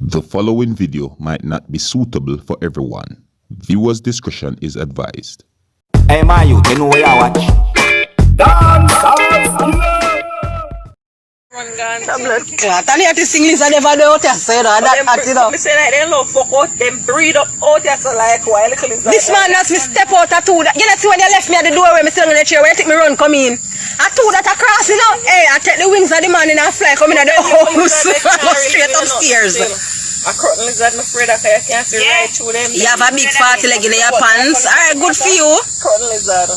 The following video might not be suitable for everyone. Viewers' discretion is advised. Hey man, you know where I watch? Dancehall. Tani ati English I never know what I said that you know. Me say like they love fuck out them breed up out there so like why little is This man has me step out at two that. You know see when they left me at the doorway me sitting in the chair where you take me run come in. I two that across you know. Hey, I take the wings of the man and I fly come in at the house. Go straight upstairs. A curtain lizard, I'm afraid that I can't see right through them. You have a big fatty leg in your pants. Alright, good for you. Curtain lizard.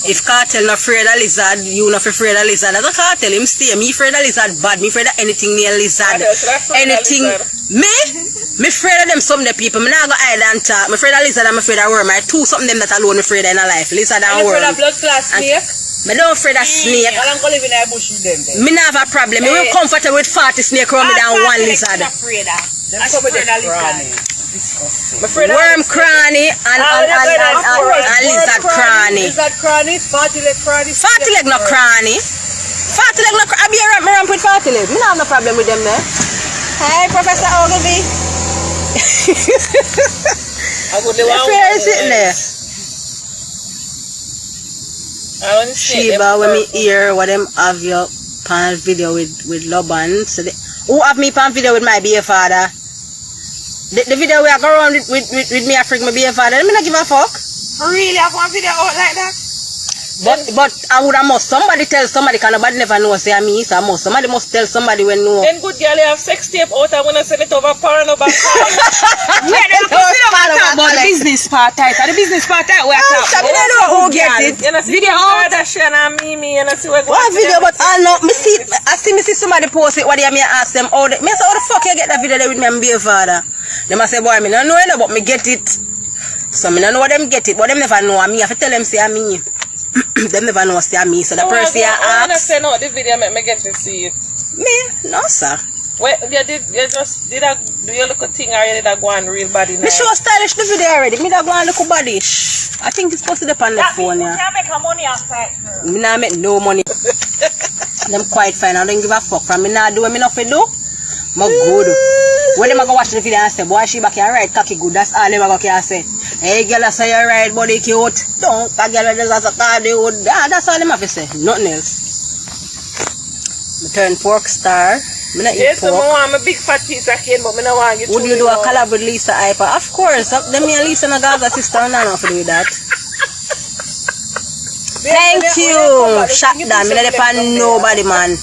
If cartel not afraid of lizard, you not afraid of lizard. That's a cartel. Him stay. Me afraid of lizard bad. Me afraid of anything near lizard. Anything. Me afraid of them some of the people. Me not go hide and talk. Me afraid of lizard. I'm afraid of worm. I two something them that alone me afraid of in a life. Lizard and worm. I'm afraid of blood class snake. Me don't afraid of snake. I'm going to live in a bush with them. Me not have a problem. Me will comfortable with 40 snake around me than one lizard. I'm afraid of lizard. Worm cranny and lizard cranny. Lizard cranny, fatty leg cranny. Fatty leg not cranny. Fatty leg not cranny. I be a ramp with fatty leg. Me not have no problem with them there. Hi, Professor Ogilvy. Where is sitting there? Sheba, when me hear what them have your pan video with Loban. So who have me pan video with my beer father? The video we are going around with me Africa, my beer father, me not give a fuck. Really, I want video out like that? But I would have must somebody tell somebody, because nobody never know say me, so somebody must tell somebody when know. Then good girl, you have sex tape out, I'm gonna send it over porno back. Wait, they don't talk about the business part tight. The business part tight we are talking. I don't know who get it. You know, video out. Kardashian and Mimi, you know, see what video, but I know, me see somebody post it, what they me ask them, me say, how the fuck you get that video there with me and beer father? They must say, boy, me don't know but me get it. So me don't know what them get it, but them never know me. I have to tell them say me. Them never know say me. So the person you ask. I say no, the video make me get to see it. Me? No, sir. Well, you just did a do your little thing or you did a go on real body now? Me show stylish the video already. Me da go on look body. I think it's supposed to be on the phone. Yeah. You can't make money outside. Me not make no money. Them quite fine. I don't give a fuck from me. Not do what me not do. Me good. When them go watch the video and say, boy, Sheba can ride cocky good. That's all them go can say. Hey, girl, I say you ride body cute. Don't, that girl just a car they would. That's all them have to say. Nothing else. Me turn pork star. Me not eat pork. I'm a big fat piece of cake, but me not want you to. Would you do a collab with Lisa Hyper? Of course. Them me and Lisa and Gaza sister and I know to do that. Thank you. Shut down. Me not depend nobody, man.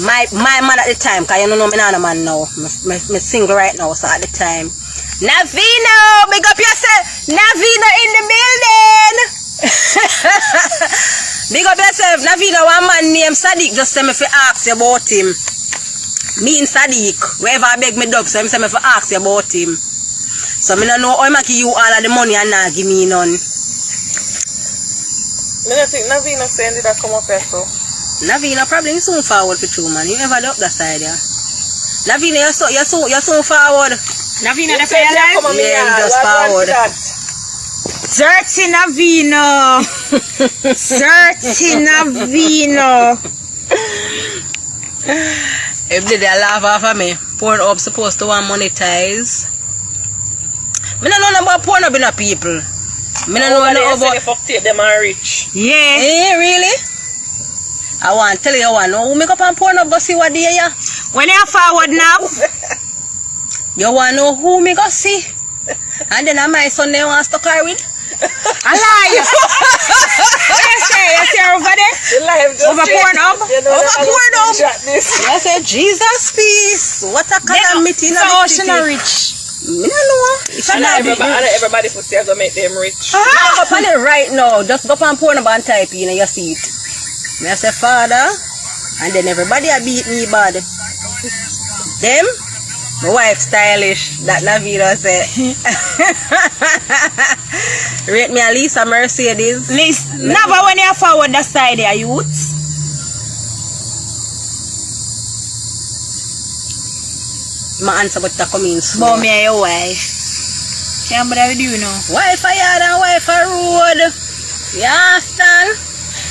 My man at the time, because you don't know me not a man now. Me single right now, so at the time. Navino! Big up yourself! Navino in the building! Big up yourself. Navino, one man named Sadiq just send me to ask you about him. Me and Sadiq, wherever I beg me dog, so him send me to ask you about him. So me don't know how I give you all of the money and not give me none. I don't think Navino send it that come up here so. Navino probably soon forward for two man. You never up that side yeah. Navino you're soon forward. Navino the fair life? Yeah, just forward. Dirty Navino. Dirty Navino. If they laugh off of me, Pornhub supposed to want monetize. Me don't know about Pornhub in a people. Me don't know about they fuck tape them are rich. Yeah. Eh, really? I want to tell you one. Who make up on Pornhub go see what they are? When you forward now. You want to know who me go see? And then my son they want to car with? I lie. What you say? You see her over there? Over Pornhub? Over Pornhub? I said, Jesus peace. What a calamity. So she not rich. I don't know. Everybody put say go make them rich. Go up on it right now. Just go up on Pornhub and type in and you see it. I say, Father. And then everybody a beat me bad. Them? My wife stylish, that Navino say. Rate me at least a Mercedes. Never when you forward that side there, youths. My answer but to come in soon. But me and your wife. Can't bother with you now. Wife a yard and wife a road. You understand?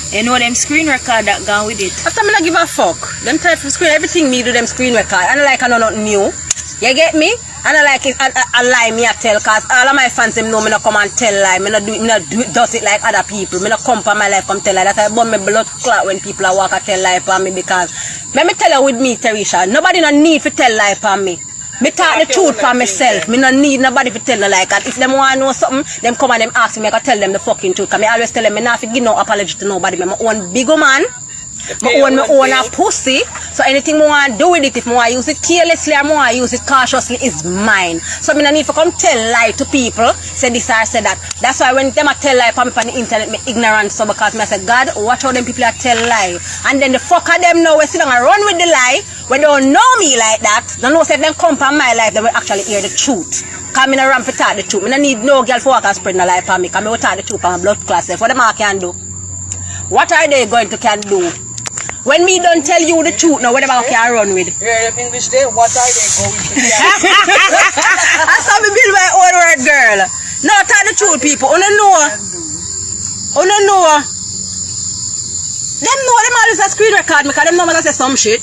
You know them screen record that gone with it. After me not give a fuck. Them type of screen, everything me do them screen record. And like I know nothing new. You get me? And I like it, a lie me I tell, cause all of my fans them know me not come and tell lie. Me not do it, does it like other people. Me not come for my life come tell lie. That's why I burn my blood clot when people are walk and tell lie for me, because let me tell you with me, Teresha, nobody no need to tell lie for me. Me talk the truth for myself. Me no need nobody to tell no lie. Cause if them want to know something, them come and them ask me, I can tell them the fucking truth. Cause me always tell them me not to give no apology to nobody. Me my own big man. I own a pussy, so anything I want to do with it, if I want to use it carelessly or I want to use it cautiously, is mine. So I don't need to come tell lie to people, say this or say that. That's why when them I tell lie on the internet, me ignorant, so because I say, God, watch how them people are tell lie. And then the fuck of them know we sit down and run with the lie, when they don't know me like that, don't know if them come from my life, they will actually hear the truth. Because I don't run for talk the truth. I don't need no girl for walk and spread no lie for me, because I will talk the truth for my blood class. What them all can do? What are they going to can do? When me don't tell you the truth now, whatever I can run with. Yeah, English there, what are they going to do? I saw me build my own word, girl. No, tell the truth, people. You know. Them know them always a screen record me, because them know me say some shit.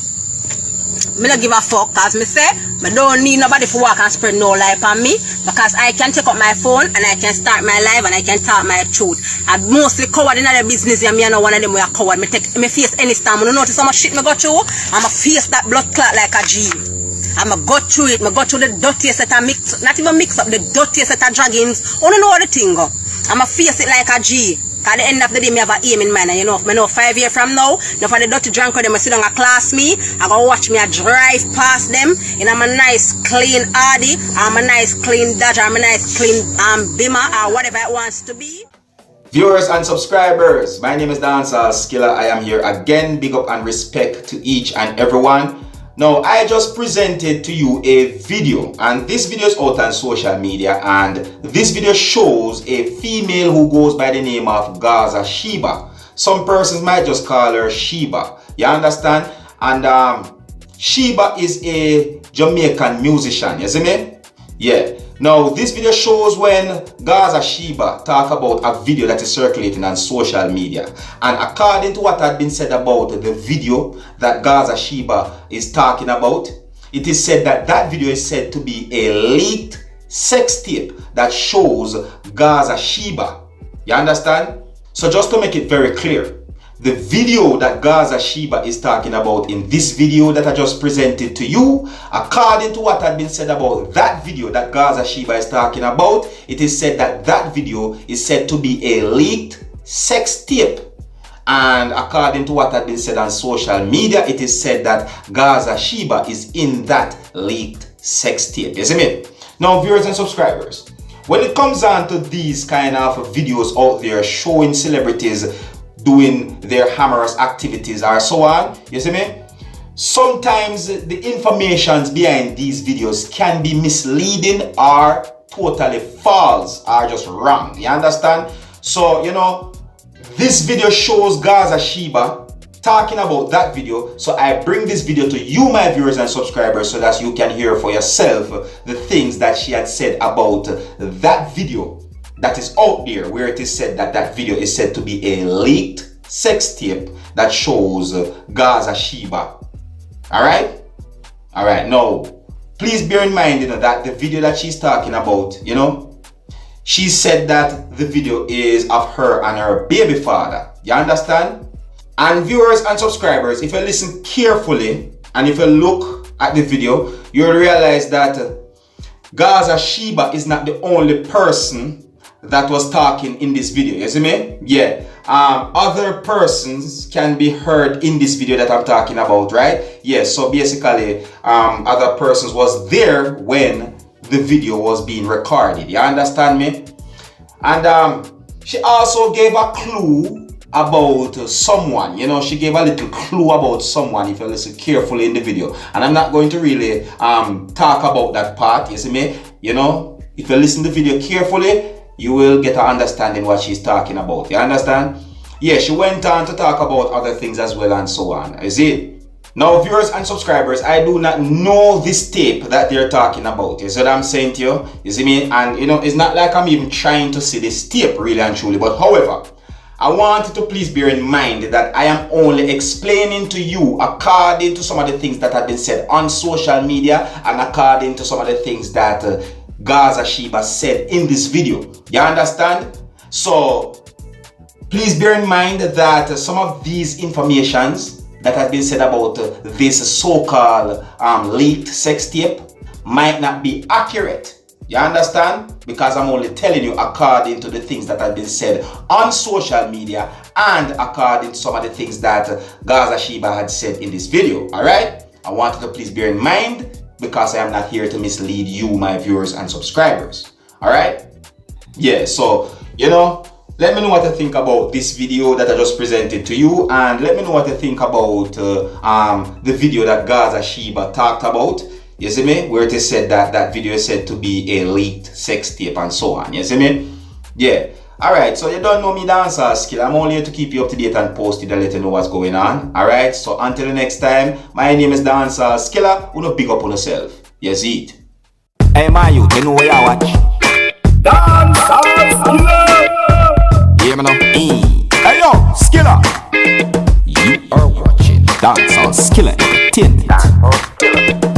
Me not give a fuck, cause me say I don't need nobody to walk and spread no lie on me, because I can take up my phone and I can start my life and I can talk my truth. I mostly coward in other business, and me are not one of them who are coward. Me face any storm. You notice how much shit me go through? I'ma face that blood clot like a G. I'ma go through it. Me go through the dirtiest set of mix, not even mix up, the dirtiest set of draggings. You know what the thing go? I'ma face it like a G. At the end of the day, me have an aim in mind. And you know, if I know 5 years from now, if I the dirty drunk them, I sit down and class me, I go watch me, I drive past them, and I'm a nice clean Audi, I'm a nice clean Dodge, I'm a nice clean Beamer, or whatever it wants to be. Viewers and subscribers, my name is Dancehall Skilla. I am here again. Big up and respect to each and everyone. Now, I just presented to you a video, and this video is out on social media, and this video shows a female who goes by the name of Sheba. Some persons might just call her Sheba. You understand? And Sheba is a Jamaican musician. You see me? Yeah. Now, this video shows when Sheba talk about a video that is circulating on social media. And according to what had been said about the video that Sheba is talking about, it is said that that video is said to be a leaked sex tape that shows Sheba. You understand? So just to make it very clear, the video that Sheba is talking about in this video that I just presented to you, according to what had been said about that video that Sheba is talking about, it is said that that video is said to be a leaked sex tape. And according to what had been said on social media, it is said that Sheba is in that leaked sex tape. You see me? Now, viewers and subscribers, when it comes down to these kind of videos out there showing celebrities doing their humorous activities or so on, you see me? Sometimes the informations behind these videos can be misleading or totally false or just wrong. You understand? So, you know, this video shows Sheba talking about that video. So I bring this video to you, my viewers and subscribers, so that you can hear for yourself the things that she had said about that video that is out there, where it is said that that video is said to be a leaked sex tape that shows Sheba. Alright? Alright, now, please bear in mind, you know, that the video that she's talking about, you know, she said that the video is of her and her baby father. You understand? And viewers and subscribers, if you listen carefully and if you look at the video, you'll realize that Sheba is not the only person that was talking in this video. You see me? Yeah. Other persons can be heard in this video that I'm talking about, right? Yeah, so basically other persons was there when the video was being recorded. You understand me? And she also gave a clue about someone. You know, she gave a little clue about someone if you listen carefully in the video. And I'm not going to really talk about that part. You see me? You know, if you listen to the video carefully, you will get an understanding what she's talking about. You understand? Yeah, she went on to talk about other things as well and so on. You see? Now, viewers and subscribers, I do not know this tape that they're talking about. You see what I'm saying to you? You see me? And you know, it's not like I'm even trying to see this tape really and truly. But however, I want you to please bear in mind that I am only explaining to you according to some of the things that have been said on social media and according to some of the things that Gaza Sheba said in this video. You understand? So please bear in mind that some of these informations that have been said about this so-called leaked sex tape might not be accurate. You understand? Because I'm only telling you according to the things that have been said on social media and according to some of the things that Gaza Sheba had said in this video. Alright? I want you to please bear in mind because I am not here to mislead you, my viewers and subscribers. Alright? Yeah, so, let me know what you think about this video that I just presented to you, and let me know what you think about the video that Gaza Sheba talked about. You see me? Where it is said that that video is said to be a leaked sex tape and so on. You see me? Yeah. Alright, so you don't know me, Dancehall Skilla. I'm only here to keep you up to date and post it and let you know what's going on. Alright, so until the next time, my name is Dancehall Skilla. You know, big up on yourself. You see it? Hey, my youth, you know where you watch? Dancehall Skilla! Hear me now? Hey, yo, Skilla! You are watching Dancehall Skilla Entertainment.